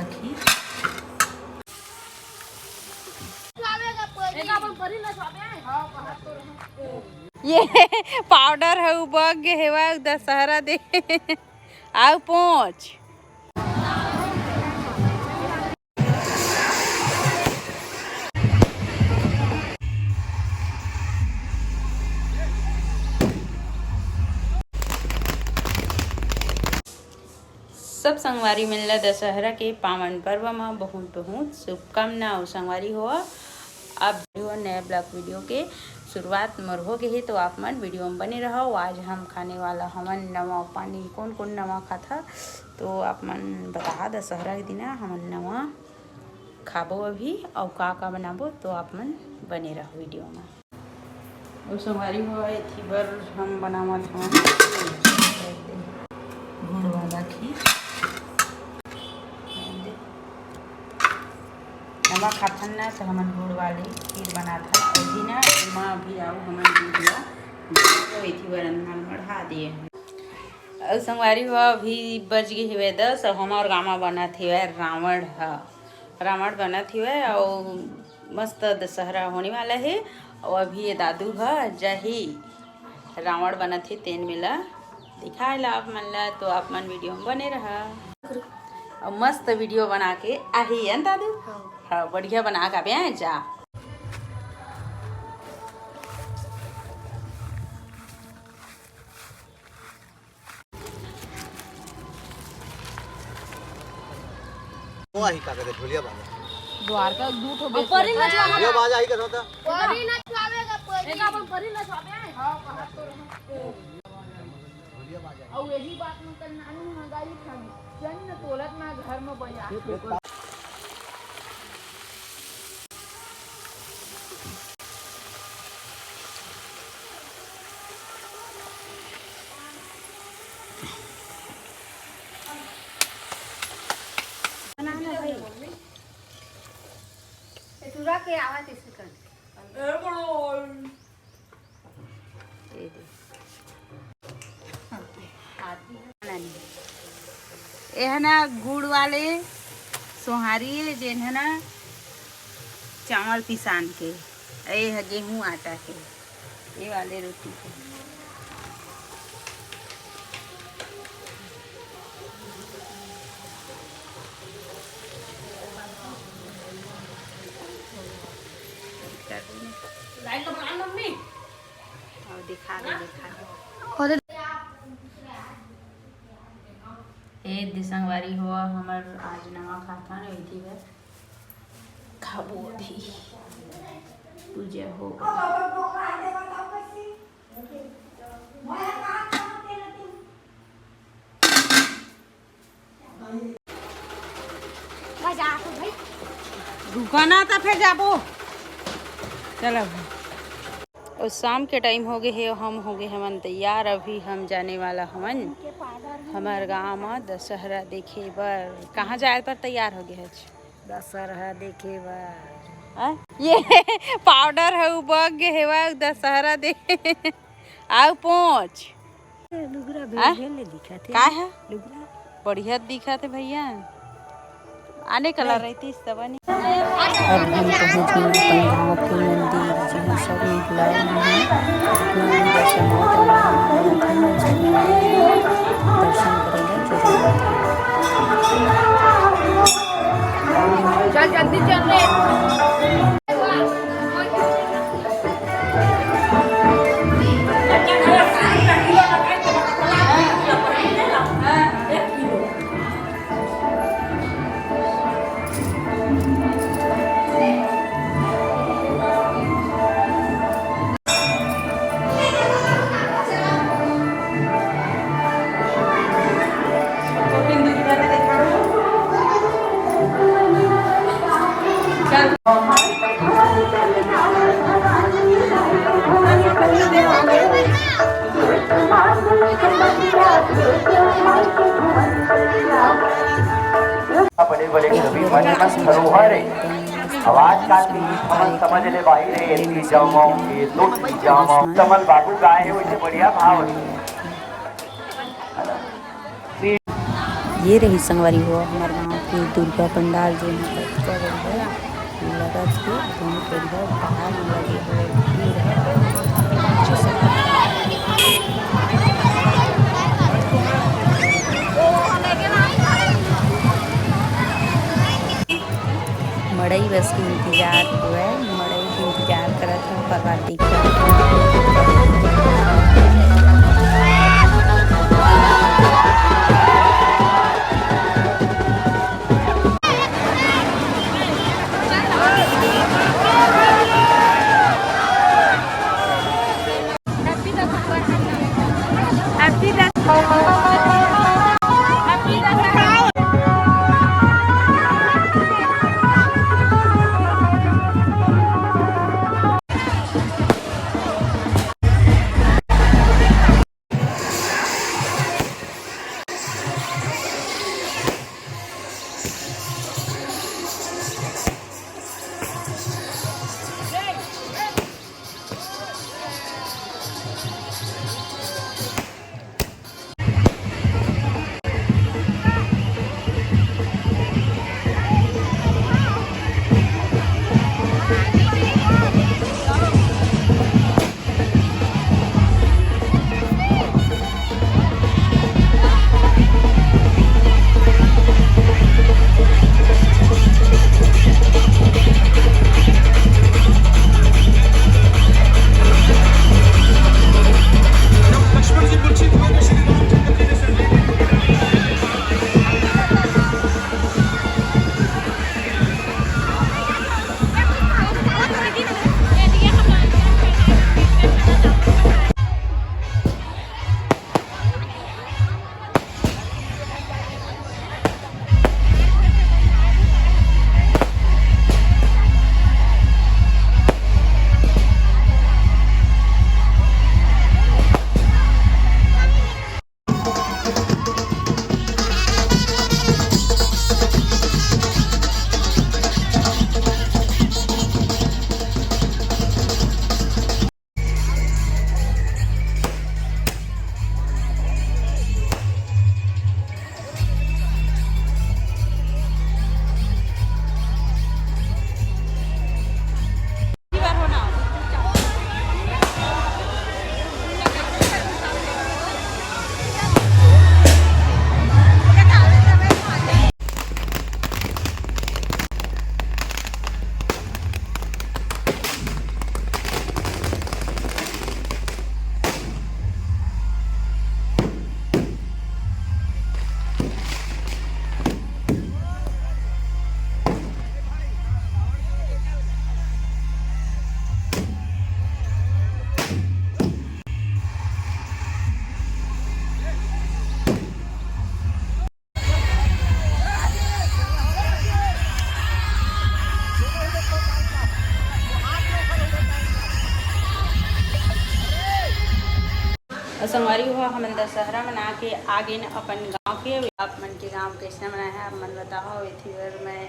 खीर। ये पाउडर है बग हेवा दशहरा दे आओ पहुँच। सब संगवारी मिलला दशहरा के पावन पर्व में बहुत बहुत शुभकामना और संगवारी हो। अब नए ब्लॉग वीडियो के शुरुआत मोर हो गई है तो आप मन वीडियो में बने रहो। आज हम खाने वाला हमन नवा पानी कौन कौन नवा खाता तो आप मन बता दशहरा के दिन हमन नवा खाबो अभी और का बनाबो तो आप मन बने रहो वीडियो में। और संगवारी हो थी बार हम बनावत गुड़ वाला खीर। नवा खाथन ना तो हमन गुड़ वाली खीर बना था और बिना माँ भी आओ हमन दूधिया थी बरन बढ़ा दिए। और संगवारी हुआ अभी बज गई हुए 10 और हमार गामा बना थी रावण रावण बना थी और मस्त दशहरा होने वाला है। और अभी ये दादू जही रावण बना थी तेन मिला दिखाए ला आप मन ला तो आप मन वीडियो में बने रहा और मस्त वीडियो बना के आही है दादू। हाँ बढ़िया बना का ब्याह जा। वो आई का कहते ढोलिया बाजा द्वारका दूठ हो बे परी ना ये बाजा आई करो ता परी ना छावेगा परी एक अपन परी ना छावे हां कहा तो ढोलिया बाजा और यही बात में कल नानू मंगाई खानी जन तोलत ना घर में बजा के आवाज इससे कर ये है ना गुड़ वाले सोहारी जेन है ना चावल पिसान के ये है गेहूं आटा के ये वाले रोटी के। दिखा दे ए दिसंगवारी हुआ हमर आज नवा खाता न थी खाबो अभी पूजा हो रुकना था फिर जाबो चलो। और शाम के टाइम हो गए है हम हो गए हमन तैयार अभी हम जाने वाला हमन हमार गाँव में दशहरा देखे बर। कहाँ जाए पर तैयार हो गए है दशहरा देखे बा ये पाउडर है बग हेवा दशहरा दे आओ पहुँच लुगरा भेले दिखत का है लुगरा बढ़िया दिखा थे भैया आने कलर रहती तब नहीं। अब हम पहुँच गए गाँव के मंदिर जहाँ सब लाए हैं दर्शन करेंगे। चल जल्दी चल रे बड़े बड़े कवि मन में धरोहर आवाज काटती हमन समझ ले भाई रे एती जाओ के लुट जाओ कमल बाबू गाए है वैसे बढ़िया भाव ये रही संगवारी हो हमारे गाँव ये दुर्गा पंडाल जो यहाँ पर कर रही है लगा के दोनों परिवार बाहर लगे हुए भीड़ है अच्छे से मड़ई बस के इंतजार हुआ है मड़ई के इंतजार करा था पर दिख संगवारी हुआ हम दशहरा मना के आगे न अपन गांव के आप मन के गांव कैसे मनाए हैं आप मन बताओ। इधर मैं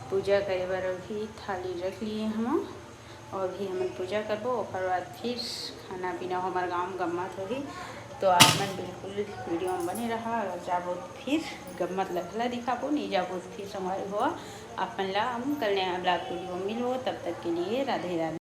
पूजा करे बर भी थाली रख लिए हम और भी हम पूजा करबो और बाद फिर खाना पीना हमारे गाँव गम्मत होगी। तो आप मन बिल्कुल वीडियो में बने रहा अगर जाबो फिर गम्मत लगला दिखाबो नहीं जाबो फिर संगवारी हुआ आप मन ला हम कल नया ब्लॉग वीडियो मिलो तब तक के लिए राधे राधे।